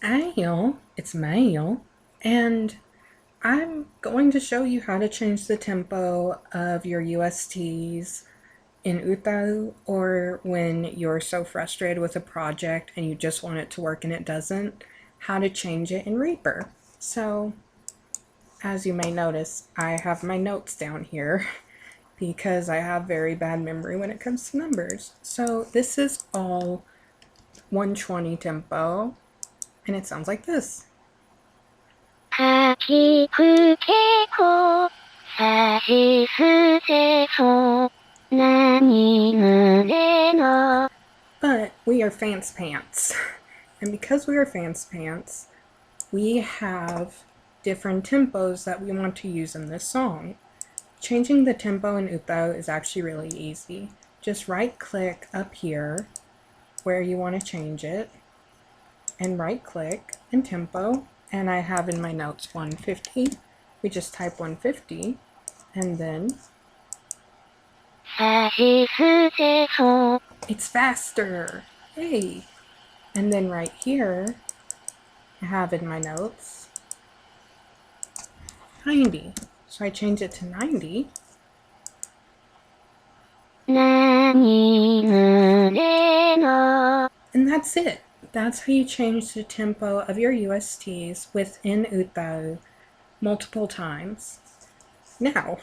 Ayo, it's Mayo, and I'm going to show you how to change the tempo of your USTs in UTAU, or when you're so frustrated with a project and you just want it to work and it doesn't, how to change it in REAPER. So, as you may notice, I have my notes down here because I have very bad memory when it comes to numbers. So, this is all 120 tempo, and it sounds like this. かきくけこ、さしすせそ、なにぬれの。But we are fancy pants. And because we are fancy pants, we have different tempos that we want to use in this song. Changing the tempo in UTAU is actually really easy. Just right click up here where you want to change it and right click in tempo. And I have in my notes 150. We just type 150 and then さしすせそ。it's faster. Hey. And then right here, I have in my notes 90. So I change it to 90. なにぬれの。And that's it. That's how you change the tempo of your USTs within UTAU multiple times. Now,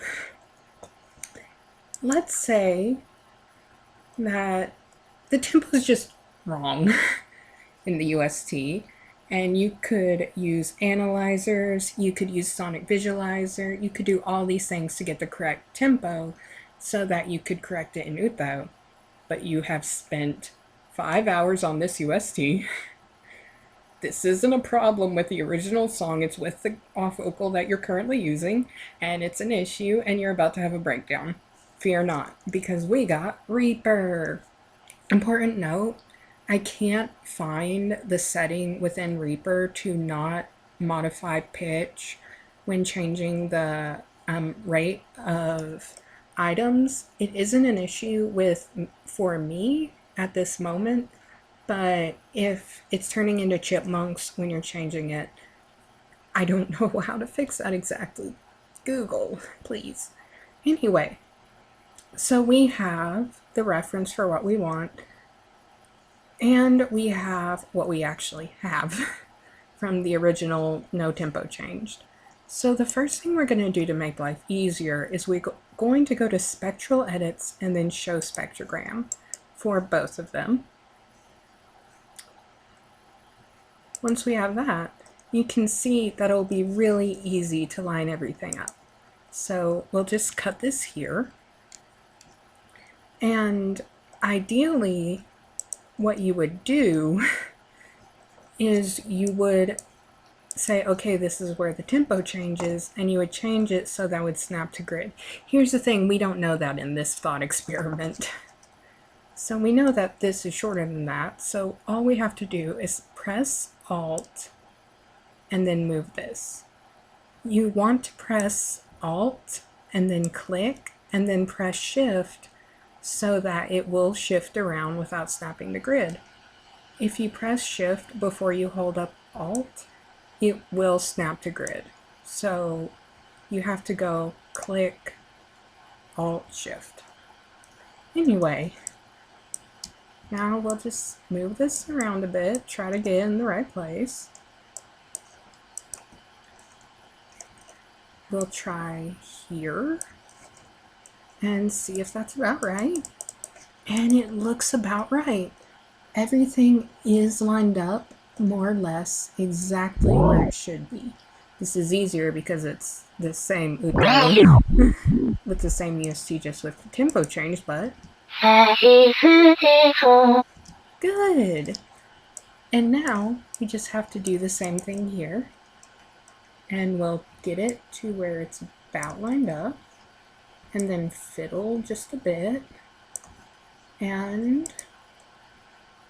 let's say that the tempo is just wrong in the UST, and you could use analyzers, you could use sonic visualizer, you could do all these things to get the correct tempo so that you could correct it in UTAU. But you have spent 5 hours on this UST. This isn't a problem with the original song, it's with the off vocal that you're currently using, and it's an issue, and you're about to have a breakdown. Fear not, because we got REAPER. Important note, I can't find the setting within REAPER to not modify pitch when changing the rate of items. It isn't an issue with for me at this moment, but if it's turning into chipmunks when you're changing it, I don't know how to fix that exactly. Google, please. Anyway, so we have the reference for what we want, and we have what we actually have from the original no tempo changed. So the first thing we're going to do to make life easier is we're going to go to spectral edits and then show spectrogram for both of them. Once we have that, you can see that it'll be really easy to line everything up. So we'll just cut this here. And ideally, what you would do is you would say, okay, this is where the tempo changes, and you would change it so that would snap to grid. Here's the thing, we don't know that in this thought experiment. So we know that this is shorter than that, so all we have to do is press Alt and then move this. You want to press Alt and then click and then press Shift so that it will shift around without snapping the grid. If you press Shift before you hold up Alt, it will snap to grid. So you have to go click, Alt, Shift. Anyway, now we'll just move this around a bit, try to get in the right place. We'll try here and see if that's about right. And it looks about right. Everything is lined up more or less exactly where it should be. This is easier because it's the same UTAU with the same UST, just with the tempo change, but さしすせそ。good. And now we just have to do the same thing here, and we'll get it to where it's about lined up, and then fiddle just a bit. And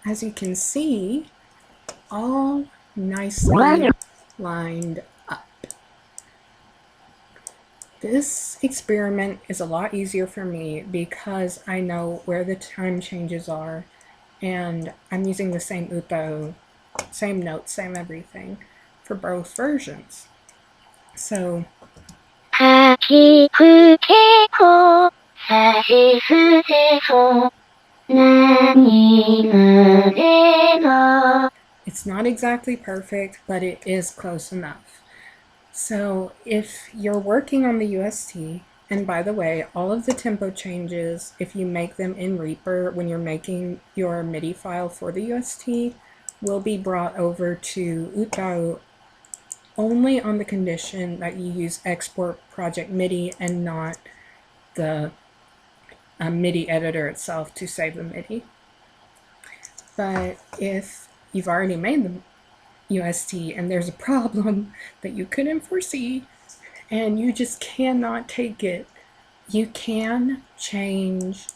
as you can see, all nicely lined up. This experiment is a lot easier for me because I know where the time changes are, and I'm using the same UTAU same notes, same everything for both versions. So かきくけこさしすせそなにぬねの it's not exactly perfect, but it is close enough. So if you're working on the UST, and by the way, all of the tempo changes, if you make them in Reaper when you're making your MIDI file for the UST, will be brought over to UTAU only on the condition that you use export project MIDI and not the MIDI editor itself to save the MIDI. But if you've already made the UST and there's a problem that you couldn't foresee and you just cannot take it, you can change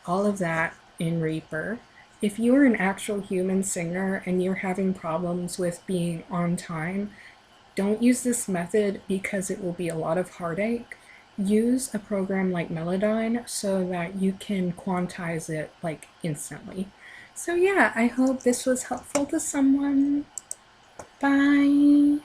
all of that in Reaper. If you're an actual human singer and you're having problems with being on time, don't use this method because it will be a lot of heartache. Use a program like Melodyne so that you can quantize it like instantly. So yeah, I hope this was helpful to someone. Bye.